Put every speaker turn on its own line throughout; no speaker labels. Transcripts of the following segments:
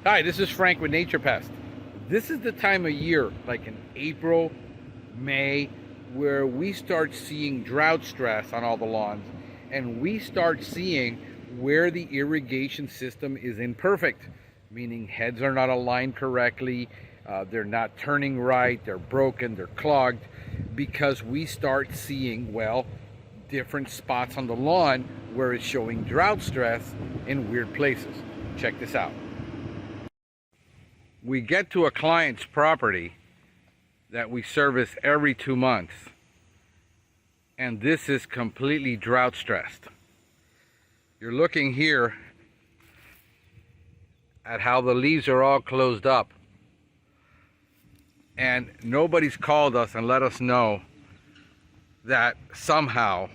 Hi, this is Frank with Nature Pest. This is the time of year, like in April, May, where we start seeing drought stress on all the lawns, and we start seeing where the irrigation system is imperfect, meaning heads are not aligned correctly, they're not turning right, they're broken, they're clogged, because we start seeing, well, different spots on the lawn where it's showing drought stress in weird places. Check this out. We get to a client's property that we service every 2 months, and this is completely drought stressed. You're looking here at how the leaves are all closed up, and nobody's called us and let us know that somehow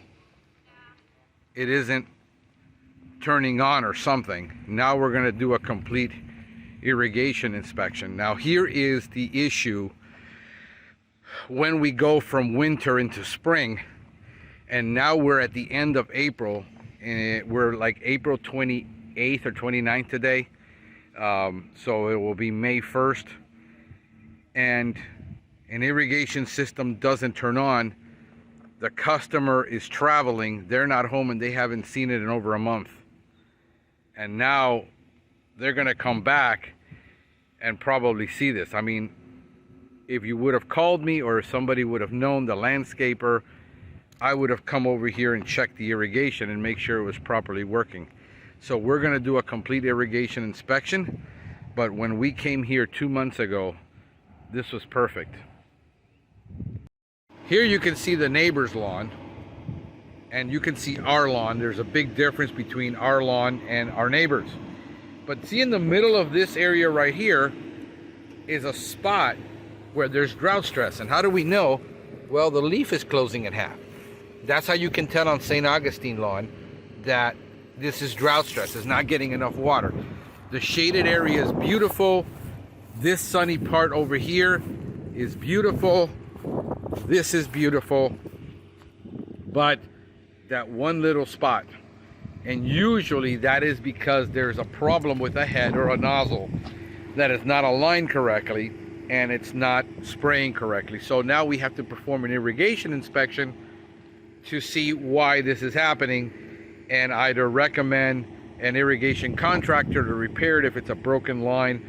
it isn't turning on or something. Now we're going to do a complete irrigation inspection. Now here is the issue when we go from winter into spring, and now we're at the end of April, and we're like April 28th or 29th today, so it will be May 1st, and an irrigation system doesn't turn on. The customer is traveling, they're not home, and they haven't seen it in over a month, and now they're gonna come back and probably see this. I mean, if you would have called me or if somebody would have known, the landscaper, I would have come over here and checked the irrigation and make sure it was properly working. So we're gonna do a complete irrigation inspection, but when we came here 2 months ago, this was perfect. Here you can see the neighbor's lawn, and you can see our lawn. There's a big difference between our lawn and our neighbor's. But see, in the middle of this area right here is a spot where there's drought stress. And how do we know? Well, the leaf is closing in half. That's how you can tell on St. Augustine lawn that this is drought stress. It's not getting enough water. The shaded area is beautiful. This sunny part over here is beautiful. This is beautiful. But that one little spot, and usually that is because there's a problem with a head or a nozzle that is not aligned correctly and it's not spraying correctly. So now we have to perform an irrigation inspection to see why this is happening, and either recommend an irrigation contractor to repair it if it's a broken line,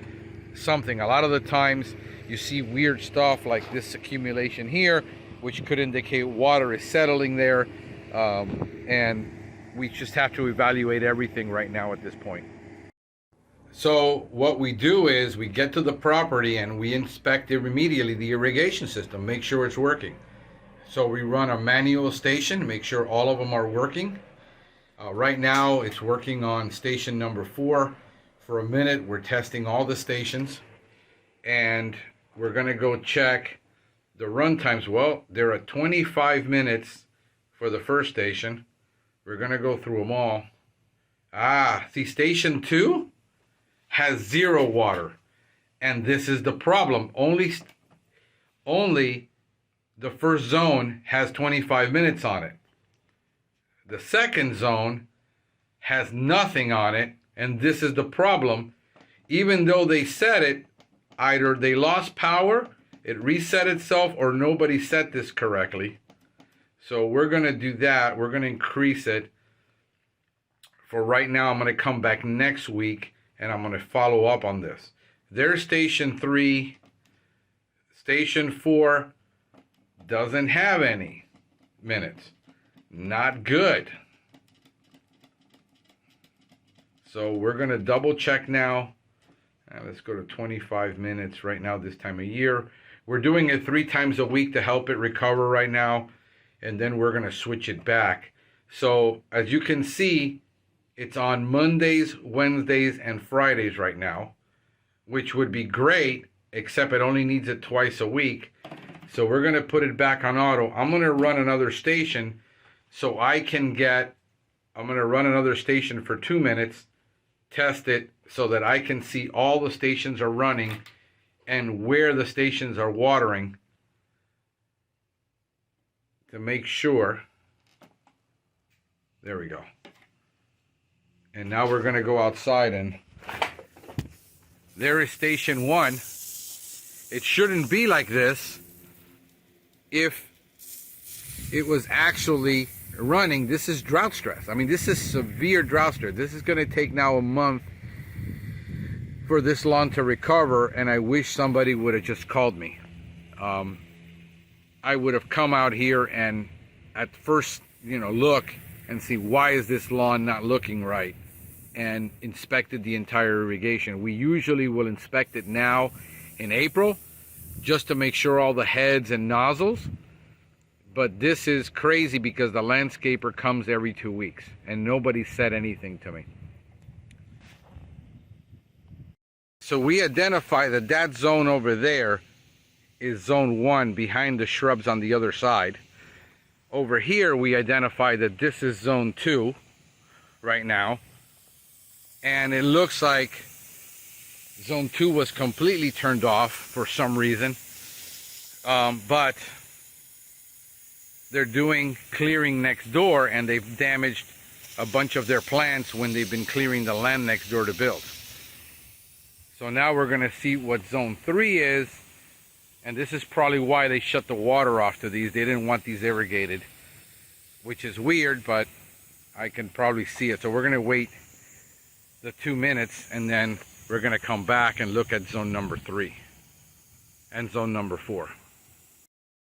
something. A lot of the times you see weird stuff like this accumulation here, which could indicate water is settling there, and we just have to evaluate everything right now at this point. So what we do is we get to the property and we inspect immediately the irrigation system, make sure it's working. So we run a manual station, make sure all of them are working. Right now it's working on station number 4. For a minute we're testing all the stations, and we're going to go check the run times. Well, they're at 25 minutes for the first station. We're going to go through them all. See, station 2 has 0 water. And this is the problem. Only the first zone has 25 minutes on it. The second zone has nothing on it. And this is the problem. Even though they set it, either they lost power, it reset itself, or nobody set this correctly. So we're going to do that. We're going to increase it. For right now, I'm going to come back next week and I'm going to follow up on this. There's station 3. Station 4 doesn't have any minutes. Not good. So we're going to double check now. Let's go to 25 minutes right now this time of year. We're doing it 3 times a week to help it recover right now, and then we're going to switch it back. So as you can see, it's on Mondays, Wednesdays, and Fridays right now, which would be great, except it only needs it twice a week. So we're going to put it back on auto. I'm going to run another station so I'm going to run another station for 2 minutes, test it so that I can see all the stations are running and where the stations are watering, to make sure. There we go. And now we're going to go outside and There is station 1. It shouldn't be like this if it was actually running. This is drought stress. I mean, this is severe drought stress. This is going to take now a month for this lawn to recover, and I wish somebody would have just called me. I would have come out here and at first, look and see why is this lawn not looking right, and inspected the entire irrigation. We usually will inspect it now in April just to make sure all the heads and nozzles. But this is crazy because the landscaper comes every 2 weeks and nobody said anything to me. So we identify that zone over there is zone 1 behind the shrubs on the other side. Over here we identify that this is zone 2 right now. And it looks like zone 2 was completely turned off for some reason. But they're doing clearing next door, and they've damaged a bunch of their plants when they've been clearing the land next door to build. So now we're going to see what zone 3 is, and this is probably why they shut the water off to these. They didn't want these irrigated, which is weird, but I can probably see it. So we're going to wait the 2 minutes, and then we're going to come back and look at zone number 3 and zone number 4.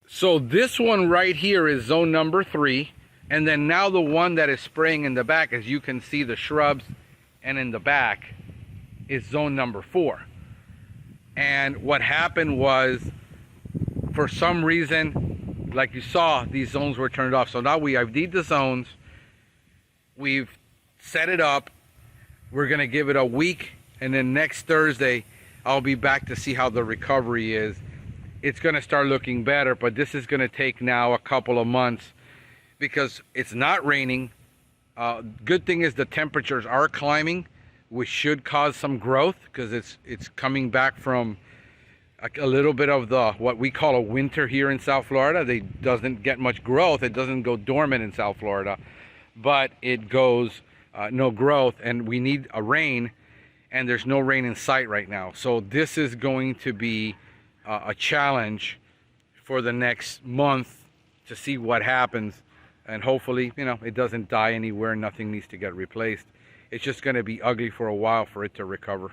So this one right here is zone number 3, and then now the one that is spraying in the back, as you can see the shrubs and in the back, is zone number 4. And what happened was, for some reason, like you saw, these zones were turned off. So now we ID'd the zones, we've set it up, we're going to give it a week, and then next Thursday I'll be back to see how the recovery is. It's going to start looking better, but this is going to take now a couple of months because it's not raining. Good thing is the temperatures are climbing, which should cause some growth because it's coming back from a little bit of the what we call a winter here in South Florida. It doesn't get much growth. It doesn't go dormant in South Florida, but it goes no growth, and we need a rain, and there's no rain in sight right now. So this is going to be a challenge for the next month to see what happens, and hopefully it doesn't die anywhere. Nothing needs to get replaced. It's just going to be ugly for a while for it to recover.